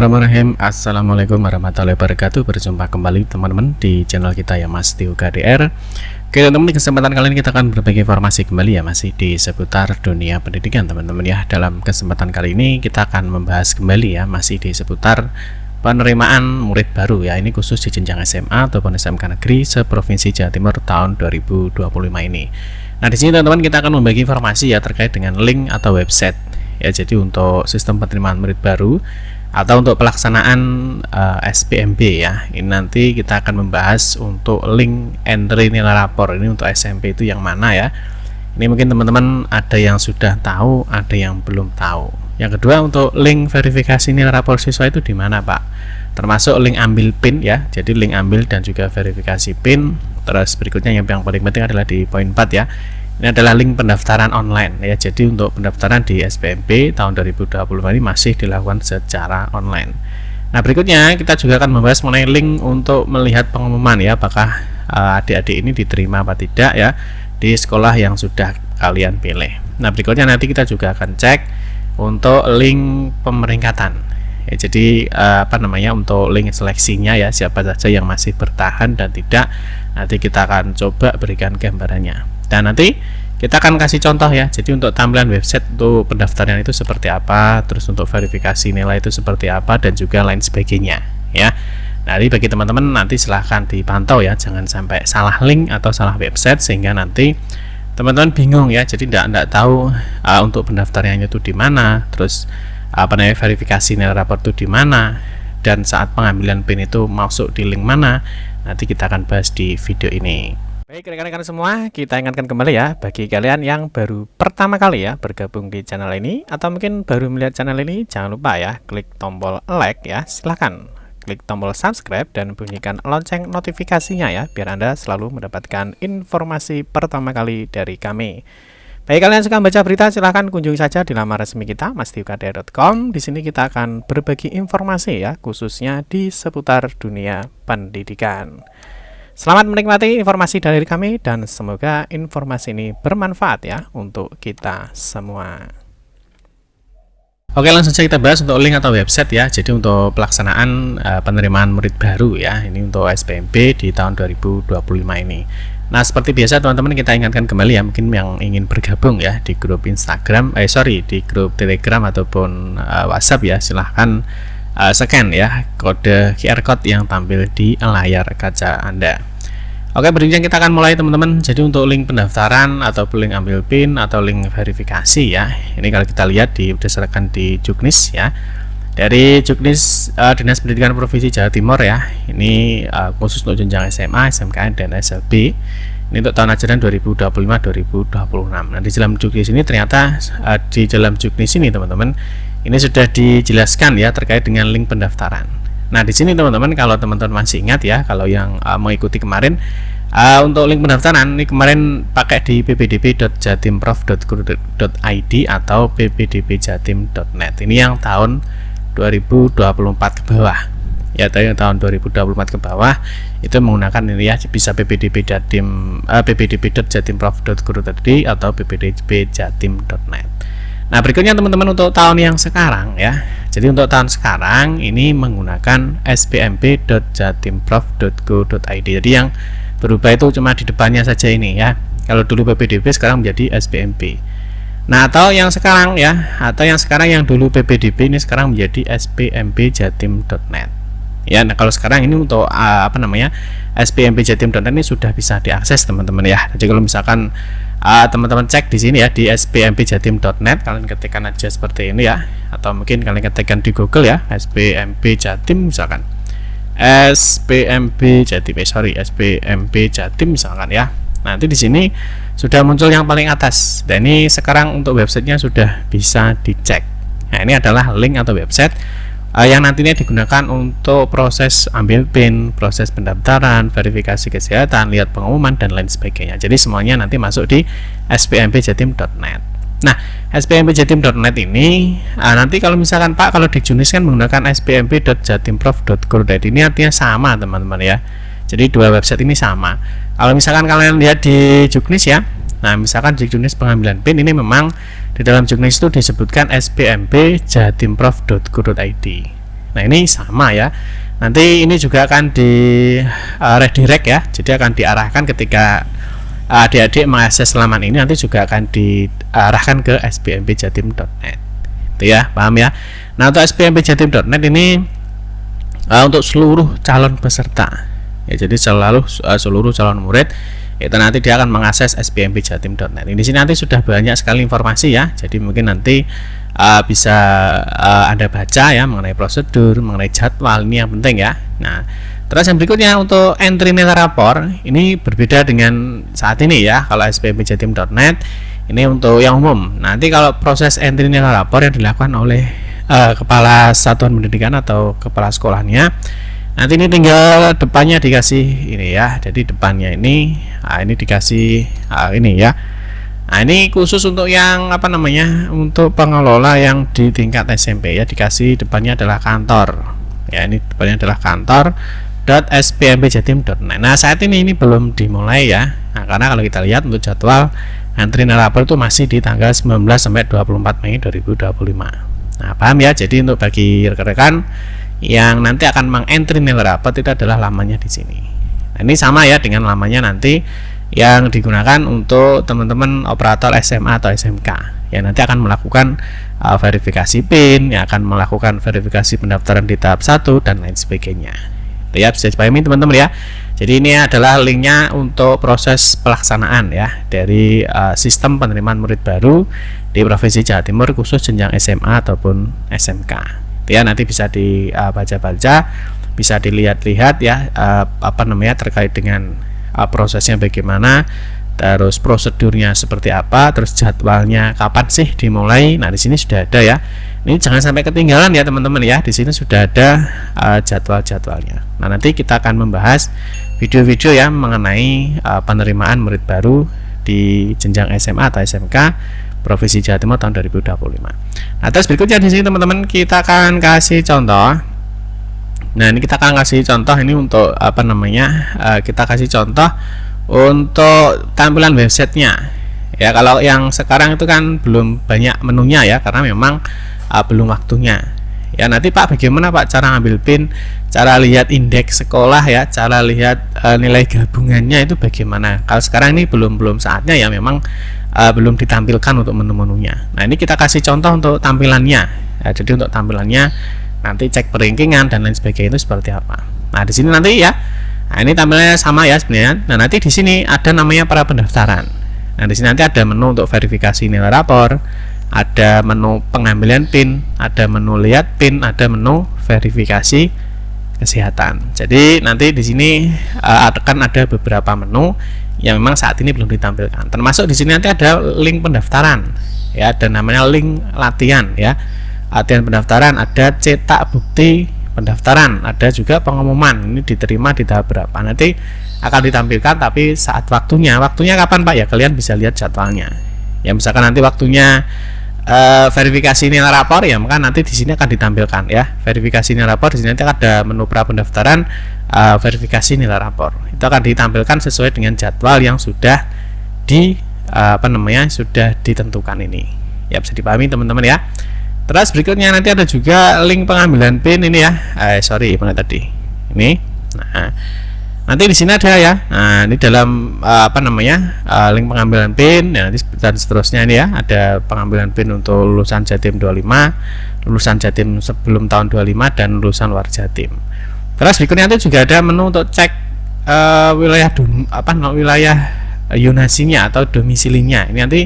Bismillahirrahmanirrahim. Assalamualaikum warahmatullahi wabarakatuh. Berjumpa kembali teman-teman di channel kita ya, Mas Tio KDR. Oke teman-teman, di kesempatan kali ini kita akan berbagi informasi kembali ya, masih di seputar dunia pendidikan teman-teman ya. Dalam kesempatan kali ini kita akan membahas kembali ya, masih di seputar penerimaan murid baru ya. Ini khusus di jenjang SMA ataupun SMK negeri seprovinsi Jawa Timur tahun 2025 ini. Nah di sini teman-teman kita akan membagi informasi ya terkait dengan link atau website ya. Jadi untuk sistem penerimaan murid baru atau untuk pelaksanaan SPMB ya, ini nanti kita akan membahas untuk link entry nilai rapor. Ini untuk SMP itu yang mana ya. Ini mungkin teman-teman ada yang sudah tahu, ada yang belum tahu. Yang kedua, untuk link verifikasi nilai rapor siswa itu di mana Pak, termasuk link ambil PIN ya. Jadi link ambil dan juga verifikasi PIN. Terus berikutnya yang paling penting adalah di poin 4 ya, ini adalah link pendaftaran online ya. Jadi untuk pendaftaran di SPMB tahun 2025 ini masih dilakukan secara online. Nah berikutnya kita juga akan membahas mengenai link untuk melihat pengumuman ya, apakah adik-adik ini diterima apa tidak ya di sekolah yang sudah kalian pilih. Nah berikutnya nanti kita juga akan cek untuk link pemeringkatan ya. Jadi untuk link seleksinya ya, siapa saja yang masih bertahan dan tidak, nanti kita akan coba berikan gambarannya. Dan nanti kita akan kasih contoh ya. Jadi untuk tampilan website untuk pendaftaran itu seperti apa, terus untuk verifikasi nilai itu seperti apa, dan juga lain sebagainya ya. Nah, jadi bagi teman-teman nanti silahkan dipantau ya, jangan sampai salah link atau salah website sehingga nanti teman-teman bingung ya. Jadi tidak tahu untuk pendaftarannya itu di mana, terus verifikasi nilai rapor itu di mana, dan saat pengambilan PIN itu masuk di link mana. Nanti kita akan bahas di video ini. Baik rekan-rekan semua, kita ingatkan kembali ya, bagi kalian yang baru pertama kali ya bergabung di channel ini, atau mungkin baru melihat channel ini, jangan lupa ya klik tombol like ya, silahkan klik tombol subscribe dan bunyikan lonceng notifikasinya ya, biar Anda selalu mendapatkan informasi pertama kali dari kami. Bagi kalian yang suka baca berita, silahkan kunjungi saja di laman resmi kita mastiukdr.com. Di sini kita akan berbagi informasi ya, khususnya di seputar dunia pendidikan. Selamat menikmati informasi dari kami dan semoga informasi ini bermanfaat ya untuk kita semua. Oke, langsung saja kita bahas untuk link atau website ya. Jadi untuk pelaksanaan penerimaan murid baru ya, ini untuk SPMB di tahun 2025 ini. Nah seperti biasa teman-teman, kita ingatkan kembali ya, mungkin yang ingin bergabung ya di grup Instagram, di grup Telegram ataupun WhatsApp ya, silahkan scan ya kode QR code yang tampil di layar kaca Anda. Oke, berikutnya kita akan mulai teman-teman. Jadi untuk link pendaftaran atau link ambil PIN atau link verifikasi ya, ini kalau kita lihat berdasarkan di Juknis ya, dari Juknis Dinas Pendidikan Provinsi Jawa Timur ya, ini khusus untuk jenjang SMA, SMK dan SLB. Ini untuk tahun ajaran 2025-2026. Nah di dalam Juknis ini ternyata di dalam Juknis ini teman-teman, ini sudah dijelaskan ya terkait dengan link pendaftaran. Nah di sini teman-teman, kalau teman-teman masih ingat ya, kalau yang mengikuti kemarin untuk link pendaftaran ini kemarin pakai di ppdb.jatimprof.go.id atau ppdbjatim.net. Ini yang tahun 2024 ke bawah ya, yang tahun 2024 ke bawah itu menggunakan ini ya, bisa ppdb.jatimprof.go.id atau ppdbjatim.net. Nah berikutnya teman-teman, untuk tahun yang sekarang ya, jadi untuk tahun sekarang ini menggunakan spmb.jatimprof.go.id. Jadi yang berubah itu cuma di depannya saja ini ya. Kalau dulu ppdb sekarang menjadi spmb. Nah atau yang sekarang ya, atau yang sekarang yang dulu ppdb ini sekarang menjadi spmbjatim.net ya. Nah kalau sekarang ini untuk spmbjatim.net ini sudah bisa diakses teman-teman ya. Jadi kalau misalkan teman-teman cek di sini ya di spmbjatim.net, kalian ketikkan aja seperti ini ya, atau mungkin kalian ketikkan di Google ya spmbjatim misalkan, spmbjatim misalkan ya. Nanti di sini sudah muncul yang paling atas, dan ini sekarang untuk websitenya sudah bisa dicek. Nah ini adalah link atau website yang nantinya digunakan untuk proses ambil PIN, proses pendaftaran, verifikasi kesehatan, lihat pengumuman dan lain sebagainya. Jadi semuanya nanti masuk di spmbjatim.net. Nah, spmbjatim.net ini nanti kalau misalkan Pak, kalau di Juknis kan menggunakan spmb.jatimprof.go.id, ini artinya sama teman-teman ya. Jadi dua website ini sama. Kalau misalkan kalian lihat di Juknis ya, nah misalkan di Juknis pengambilan PIN ini memang di dalam Juknis itu disebutkan spmb.jatimprof.go.id Nah ini sama ya, nanti ini juga akan di redirect ya, jadi akan diarahkan ketika adik-adik mengakses halaman ini, nanti juga akan diarahkan ke spmpjatim.net itu ya, paham ya. Nah untuk spmpjatim.net ini untuk seluruh calon peserta ya, jadi seluruh calon murid itu nanti dia akan mengakses spmpjatim.net. Di sini nanti sudah banyak sekali informasi ya, jadi mungkin nanti bisa Anda baca ya mengenai prosedur, mengenai jadwal, ini yang penting ya. Nah terus yang berikutnya untuk entry nilai rapor ini berbeda dengan saat ini ya. Kalau spmpjatim.net ini untuk yang umum. Nanti kalau proses entry nilai rapor yang dilakukan oleh kepala satuan pendidikan atau kepala sekolahnya, nanti ini tinggal depannya dikasih ini ya, jadi depannya ini dikasih ini ya. Nah ini khusus untuk yang untuk pengelola yang di tingkat SMP ya, dikasih depannya adalah kantor ya, ini depannya adalah kantor.spmpjatim.net. Nah saat ini belum dimulai ya, nah, karena kalau kita lihat untuk jadwal entry nilai rapor itu masih di tanggal 19 sampai 24 Mei 2025. Nah paham ya, jadi untuk bagi rekan-rekan yang nanti akan mengentry nilai rapor itu adalah lamanya di sini. Nah, ini sama ya dengan lamanya nanti yang digunakan untuk teman-teman operator SMA atau SMK yang nanti akan melakukan verifikasi PIN, yang akan melakukan verifikasi pendaftaran di tahap 1 dan lain sebagainya. Itu ya, bisa dipahami teman-teman ya. Jadi ini adalah linknya untuk proses pelaksanaan ya dari sistem penerimaan murid baru di Provinsi Jawa Timur khusus jenjang SMA ataupun SMK. Ya nanti bisa dibaca-baca, bisa dilihat-lihat ya terkait dengan prosesnya bagaimana, terus prosedurnya seperti apa, terus jadwalnya kapan sih dimulai. Nah di sini sudah ada ya, ini jangan sampai ketinggalan ya teman-teman ya, di sini sudah ada jadwal-jadwalnya. Nah nanti kita akan membahas video-video ya mengenai penerimaan murid baru di jenjang SMA atau SMK Provinsi Jawa Timur tahun 2025. Nah, terus berikutnya di sini teman-teman kita akan kasih contoh. Nah, ini kita akan kasih contoh ini untuk kita kasih contoh untuk tampilan websitenya. Ya, kalau yang sekarang itu kan belum banyak menunya ya, karena memang belum waktunya. Ya, nanti Pak bagaimana Pak cara ngambil PIN, cara lihat indeks sekolah ya, cara lihat nilai gabungannya itu bagaimana. Kalau sekarang ini belum saatnya ya, memang belum ditampilkan untuk menu-menunya. Nah ini kita kasih contoh untuk tampilannya ya, jadi untuk tampilannya nanti cek perankingan dan lain sebagainya itu seperti apa. Nah di sini nanti ya, nah ini tampilannya sama ya sebenarnya. Nah nanti di sini ada namanya para pendaftaran. Nah di sini nanti ada menu untuk verifikasi nilai rapor, ada menu pengambilan PIN, ada menu lihat PIN, ada menu verifikasi kesehatan. Jadi nanti di sini akan ada beberapa menu yang memang saat ini belum ditampilkan. Termasuk di sini nanti ada link pendaftaran ya, dan namanya link latihan ya. Latihan pendaftaran, ada cetak bukti pendaftaran, ada juga pengumuman ini diterima di tahap berapa. Nanti akan ditampilkan tapi saat waktunya kapan Pak ya, kalian bisa lihat jadwalnya. Ya misalkan nanti waktunya verifikasi nilai rapor ya, maka nanti di sini akan ditampilkan ya. Verifikasi nilai rapor di sini nanti ada menu pra pendaftaran, verifikasi nilai rapor. Itu akan ditampilkan sesuai dengan jadwal yang sudah sudah ditentukan ini. Ya bisa dipahami teman-teman ya. Terus berikutnya nanti ada juga link pengambilan PIN ini ya. Mana tadi? Ini. Nah, nanti di sini ada ya. Nah, ini dalam link pengambilan PIN ya, nanti dan seterusnya ini ya, ada pengambilan PIN untuk lulusan Jatim 25, lulusan Jatim sebelum tahun 25 dan lulusan luar Jatim. Terus berikutnya nanti juga ada menu untuk cek wilayah wilayah yonasinya atau domisilinya. Ini nanti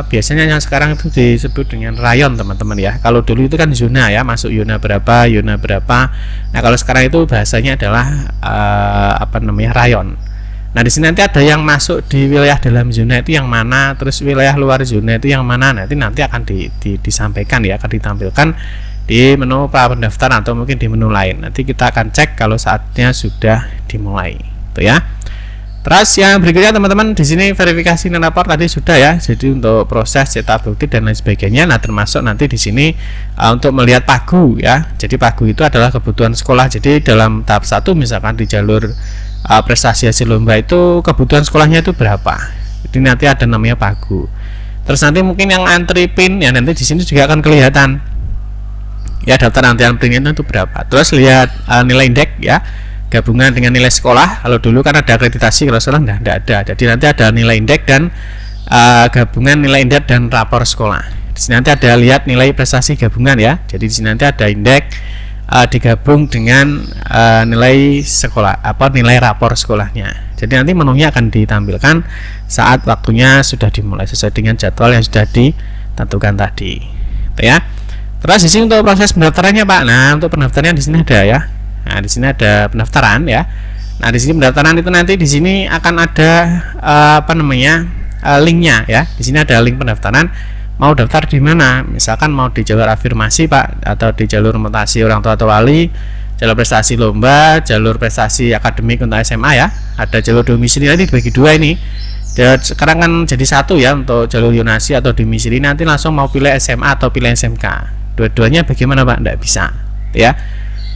biasanya yang sekarang itu disebut dengan rayon teman-teman ya. Kalau dulu itu kan zona ya, masuk zona berapa. Nah kalau sekarang itu bahasanya adalah rayon. Nah di sini nanti ada yang masuk di wilayah dalam zona itu yang mana, terus wilayah luar zona itu yang mana. Nanti akan disampaikan ya, akan ditampilkan di menu pra pendaftaran atau mungkin di menu lain. Nanti kita akan cek kalau saatnya sudah dimulai, itu ya. Terus yang berikutnya teman-teman, di sini verifikasi nilai rapor tadi sudah ya. Jadi untuk proses cetak bukti dan lain sebagainya. Nah termasuk nanti di sini untuk melihat pagu ya. Jadi pagu itu adalah kebutuhan sekolah. Jadi dalam tahap 1 misalkan di jalur prestasi hasil lomba itu kebutuhan sekolahnya itu berapa. Jadi nanti ada namanya pagu. Terus nanti mungkin yang antri PIN ya, nanti di sini juga akan kelihatan ya daftar antrian premium itu berapa. Terus lihat nilai indeks ya, gabungan dengan nilai sekolah. Kalau dulu kan ada akreditasi, kalau sekarang tidak ada. Jadi nanti ada nilai indeks dan gabungan nilai indeks dan rapor sekolah. Di sini nanti ada lihat nilai prestasi gabungan ya. Jadi di sini nanti ada indeks digabung dengan nilai sekolah, nilai rapor sekolahnya. Jadi nanti menunya akan ditampilkan saat waktunya sudah dimulai sesuai dengan jadwal yang sudah ditentukan tadi, ya. Terus di sini untuk proses pendaftarannya Pak. Nah, untuk pendaftarannya di sini ada ya. Nah, di sini ada pendaftaran ya. Nah, di sini pendaftaran itu nanti di sini akan ada linknya ya. Di sini ada link pendaftaran. Mau daftar di mana? Misalkan mau di jalur afirmasi Pak, atau di jalur mutasi orang tua atau wali, jalur prestasi lomba, jalur prestasi akademik untuk SMA ya. Ada jalur domisili, nanti dibagi dua ini. Sekarang kan jadi satu ya, untuk jalur yonasi atau domisili. Nanti langsung mau pilih SMA atau pilih SMK. Dua-duanya bagaimana Pak? Tidak bisa ya.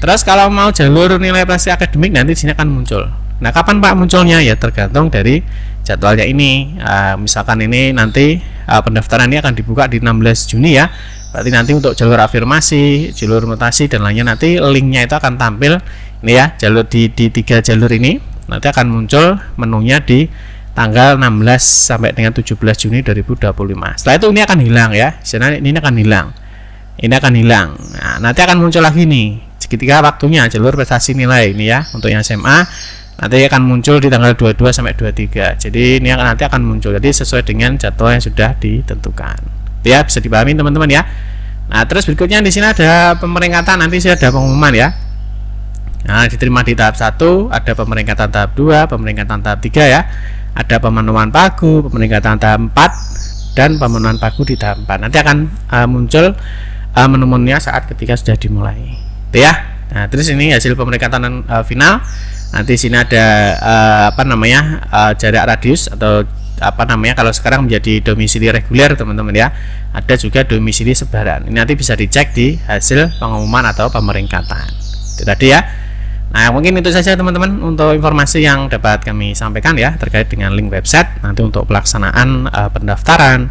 Terus kalau mau jalur nilai prestasi akademik, nanti di sini akan muncul. Nah, kapan Pak munculnya? Ya tergantung dari jadwalnya ini. Misalkan ini nanti pendaftaran ini akan dibuka di 16 Juni ya. Berarti nanti untuk jalur afirmasi, jalur mutasi dan lainnya nanti linknya itu akan tampil ini ya, jalur di 3 jalur ini nanti akan muncul menunya di tanggal 16 sampai dengan 17 Juni 2025. Setelah itu ini akan hilang ya. Ini akan hilang. Ini akan hilang. Nah, nanti akan muncul lagi nih ketika waktunya jalur prestasi nilai ini ya. Untuk yang SMA nanti akan muncul di tanggal 22 sampai 23. Jadi ini nanti akan muncul. Jadi sesuai dengan jadwal yang sudah ditentukan. Ya, bisa dipahami teman-teman ya. Nah, terus berikutnya di sini ada pemeringkatan, nanti sih ada pengumuman ya. Nah, diterima di tahap 1, ada pemeringkatan tahap 2, pemeringkatan tahap 3 ya. Ada pemenuhan pagu, pemeringkatan tahap 4 dan pemenuhan pagu di tahap 4. Nanti akan muncul menu-menunya saat ketika sudah dimulai. Itu ya. Nah, terus ini hasil pemeringkatan final. Nanti sini ada jarak radius atau kalau sekarang menjadi domisili reguler teman-teman ya. Ada juga domisili sebaran. Ini nanti bisa dicek di hasil pengumuman atau pemeringkatan. Itu tadi ya. Nah, mungkin itu saja teman-teman untuk informasi yang dapat kami sampaikan ya terkait dengan link website nanti untuk pelaksanaan pendaftaran,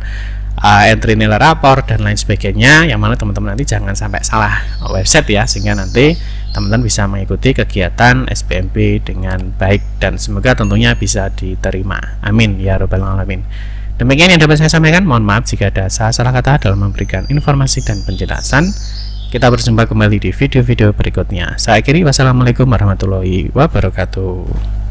entry nilai rapor dan lain sebagainya, yang mana teman-teman nanti jangan sampai salah website ya, sehingga nanti teman-teman bisa mengikuti kegiatan SBMP dengan baik dan semoga tentunya bisa diterima. Amin ya robbal alamin. Demikian yang dapat saya sampaikan. Mohon maaf jika ada salah kata dalam memberikan informasi dan penjelasan. Kita berjumpa kembali di video-video berikutnya. Saya akhiri, wassalamualaikum warahmatullahi wabarakatuh.